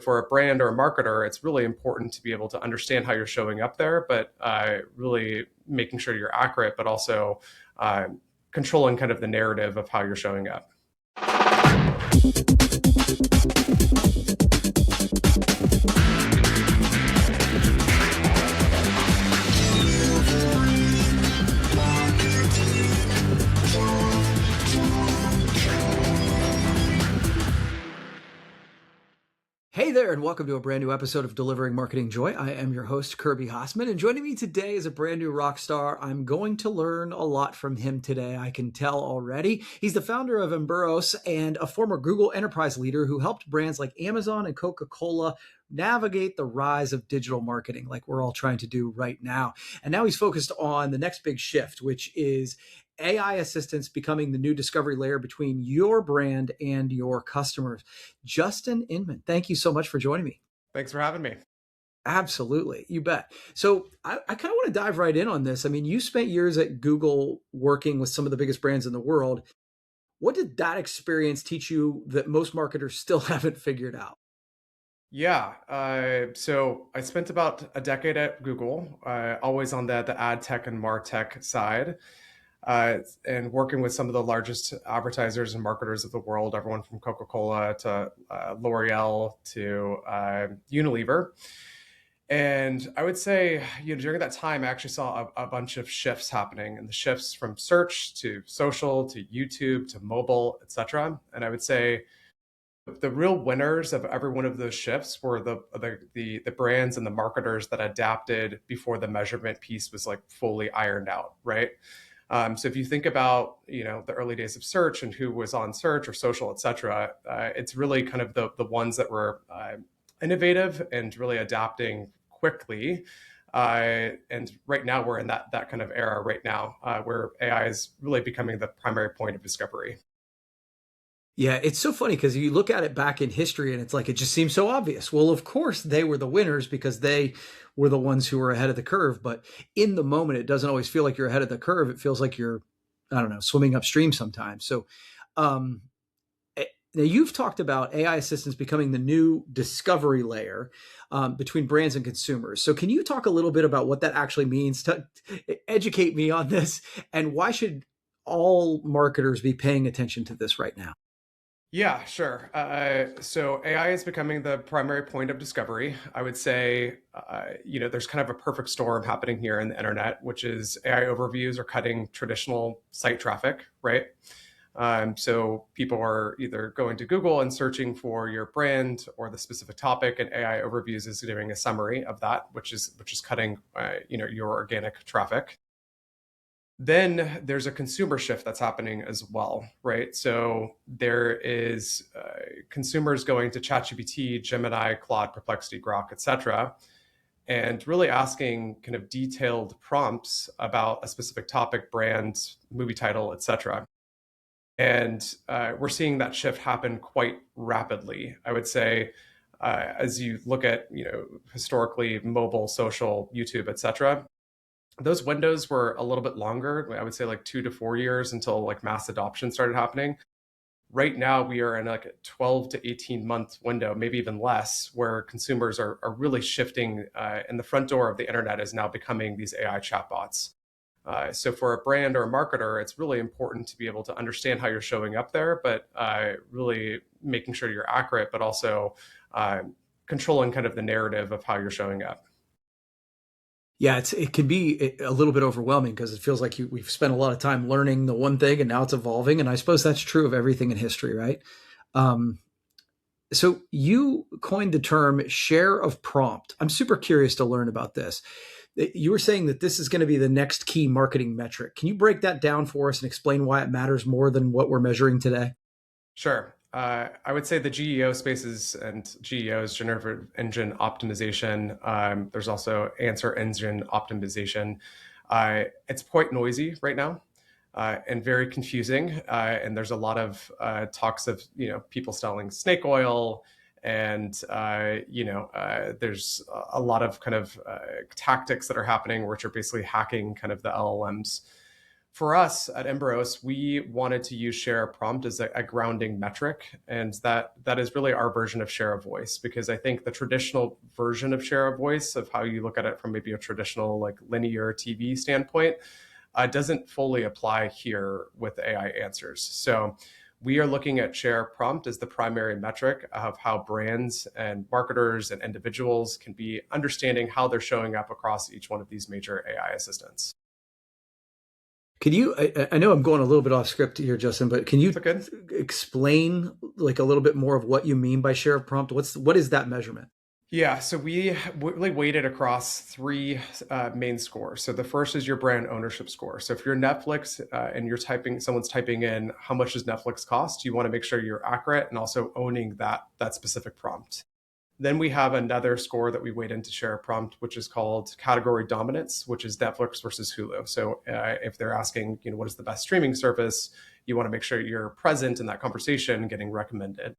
For a brand or a marketer, it's really important to be able to understand how you're showing up there, but really making sure you're accurate, but also uh, controlling kind of the narrative of how you're showing up. Hey there, and welcome to a brand new episode of Delivering Marketing Joy. I am your host, Kirby Hassman, and joining me today is a brand new rock star. I'm going to learn a lot from him today, I can tell already. He's the founder of Emburos and a former Google enterprise leader who helped brands like Amazon and Coca-Cola navigate the rise of digital marketing like we're all trying to do right now. And now he's focused on the next big shift, which is AI assistants becoming the new discovery layer between your brand and your customers. Justin Inman, thank you so much for joining me. Thanks for having me. Absolutely. You bet. So I kind of want to dive right in on this. I mean, you spent years at Google working with some of the biggest brands in the world. What did that experience teach you that most marketers still haven't figured out? Yeah, so I spent about a decade at Google, always on the ad tech and martech side, and working with some of the largest advertisers and marketers of the world, everyone from Coca-Cola to L'Oreal to Unilever. And I would say, during that time, I actually saw a bunch of shifts happening, and the shifts from search to social to YouTube to mobile, etc. And I would say the real winners of every one of those shifts were the brands and the marketers that adapted before the measurement piece was like fully ironed out, right? So if you think about the early days of search and who was on search or social, et cetera, it's really kind of the ones that were innovative and really adapting quickly. And right now we're in that kind of era right now where AI is really becoming the primary point of discovery. Yeah, it's so funny because you look at it back in history and it's like it just seems so obvious. Well, of course, they were the winners because they were the ones who were ahead of the curve. But in the moment, it doesn't always feel like you're ahead of the curve. It feels like you're, I don't know, swimming upstream sometimes. So, um, now you've talked about AI assistants becoming the new discovery layer between brands and consumers. So, can you talk a little bit about what that actually means? To educate me on this, and why should all marketers be paying attention to this right now? Yeah, sure. So AI is becoming the primary point of discovery. I would say, there's kind of a perfect storm happening here in the internet, which is AI overviews are cutting traditional site traffic, right? So people are either going to Google and searching for your brand or the specific topic, and AI overviews is doing a summary of that, which is cutting, your organic traffic. Then there's a consumer shift that's happening as well, right? So there is consumers going to ChatGPT, Gemini, Claude, Perplexity, Grok, etc., and really asking kind of detailed prompts about a specific topic, brand, movie title, etc. And we're seeing that shift happen quite rapidly. I would say, as you look at historically mobile, social, YouTube, etc., those windows were a little bit longer. I would say like 2 to 4 years until like mass adoption started happening. Right now, we are in like a 12 to 18 month window, maybe even less, where consumers are really shifting, and the front door of the internet is now becoming these AI chatbots. So for a brand or a marketer, it's really important to be able to understand how you're showing up there, but really making sure you're accurate, but also uh, controlling kind of the narrative of how you're showing up. Yeah, it can be a little bit overwhelming because it feels like we've spent a lot of time learning the one thing and now it's evolving. And I suppose that's true of everything in history, right? Um, so you coined the term share of prompt. I'm super curious to learn about this. You were saying that this is going to be the next key marketing metric. Can you break that down for us and explain why it matters more than what we're measuring today? Sure. I would say the GEO spaces and GEO is generative engine optimization. There's also answer engine optimization. It's quite noisy right now and very confusing. And there's a lot of talks of people selling snake oil, and there's a lot of kind of tactics that are happening, which are basically hacking kind of the LLMs. For us at Embaros, we wanted to use share of prompt as a grounding metric, and that is really our version of share of voice. Because I think the traditional version of share of voice, of how you look at it from maybe a traditional like linear TV standpoint, doesn't fully apply here with AI answers. So we are looking at share prompt as the primary metric of how brands and marketers and individuals can be understanding how they're showing up across each one of these major AI assistants. Can you, I know I'm going a little bit off script here, Justin, but can you Okay. explain like a little bit more of what you mean by share of prompt? What is that measurement? Yeah, so we really weighted across three main scores. So the first is your brand ownership score. So if you're Netflix and someone's typing in how much does Netflix cost, you want to make sure you're accurate and also owning that specific prompt. Then we have another score that we weight into share prompt, which is called category dominance, which is Netflix versus Hulu. So if they're asking, what is the best streaming service, you want to make sure you're present in that conversation, getting recommended.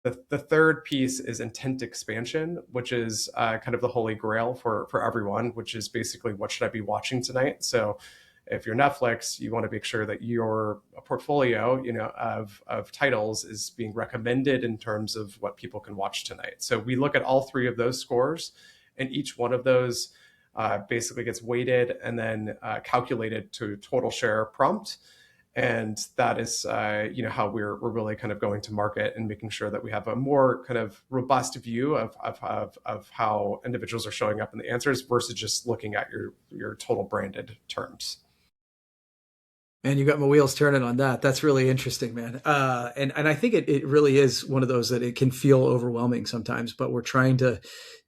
The third piece is intent expansion, which is kind of the holy grail for everyone, which is basically what should I be watching tonight? So if you're Netflix, you want to make sure that your portfolio, of titles is being recommended in terms of what people can watch tonight. So we look at all three of those scores, and each one of those basically gets weighted and then calculated to total share prompt. And that is how we're really kind of going to market and making sure that we have a more kind of robust view of how individuals are showing up in the answers versus just looking at your total branded terms. Man, you got my wheels turning on that. That's really interesting, man. And I think it really is one of those that it can feel overwhelming sometimes, but we're trying to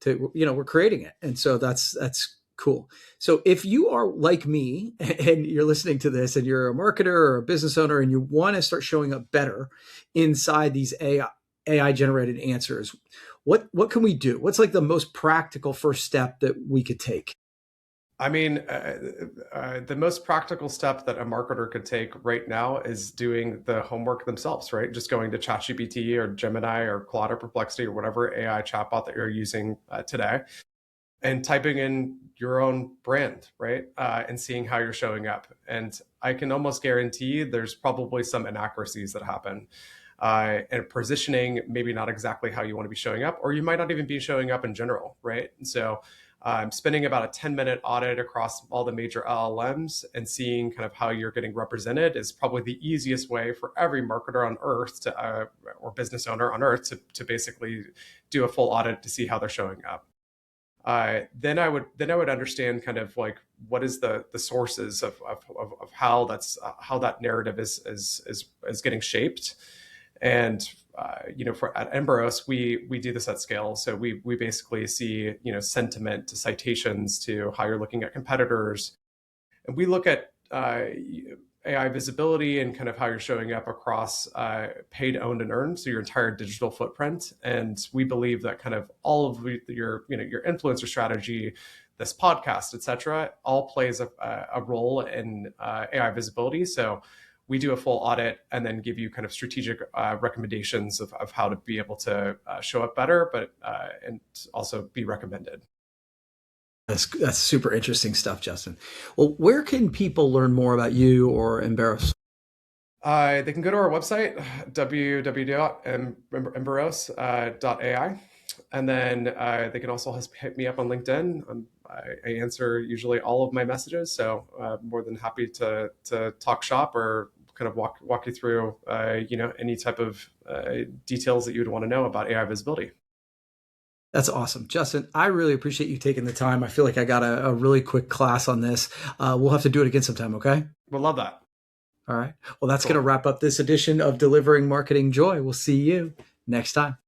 we're creating it, and so that's cool. So if you are like me and you're listening to this and you're a marketer or a business owner and you want to start showing up better inside these AI generated answers, what can we do? What's like the most practical first step that we could take? I mean, the most practical step that a marketer could take right now is doing the homework themselves, right? Just going to ChatGPT or Gemini or Claude or Perplexity or whatever AI chatbot that you're using today, and typing in your own brand, right? And seeing how you're showing up. And I can almost guarantee there's probably some inaccuracies that happen. And positioning, maybe not exactly how you want to be showing up, or you might not even be showing up in general, right? And so spending about a 10-minute audit across all the major LLMs and seeing kind of how you're getting represented is probably the easiest way for every marketer on earth or business owner on earth to basically do a full audit to see how they're showing up. Then I would understand kind of like what is the sources of how how that narrative is getting shaped. And for at Embaros, we do this at scale. So we basically see sentiment to citations to how you're looking at competitors, and we look at AI visibility and kind of how you're showing up across paid, owned, and earned, so your entire digital footprint. And we believe that kind of all of your influencer strategy, this podcast, et cetera, all plays a role in AI visibility. So we do a full audit and then give you kind of strategic recommendations of how to be able to show up better, but and also be recommended. That's super interesting stuff, Justin. Well, where can people learn more about you or Embaros? They can go to our website, www.embaros.ai. And then they can also hit me up on LinkedIn. I answer usually all of my messages, so more than happy to talk shop or kind of walk you through any type of details that you would want to know about AI visibility. That's awesome. Justin, I really appreciate you taking the time. I feel like I got a really quick class on this. We'll have to do it again sometime, okay? We'll love that. All right. Well, that's Cool. going to wrap up this edition of Delivering Marketing Joy. We'll see you next time.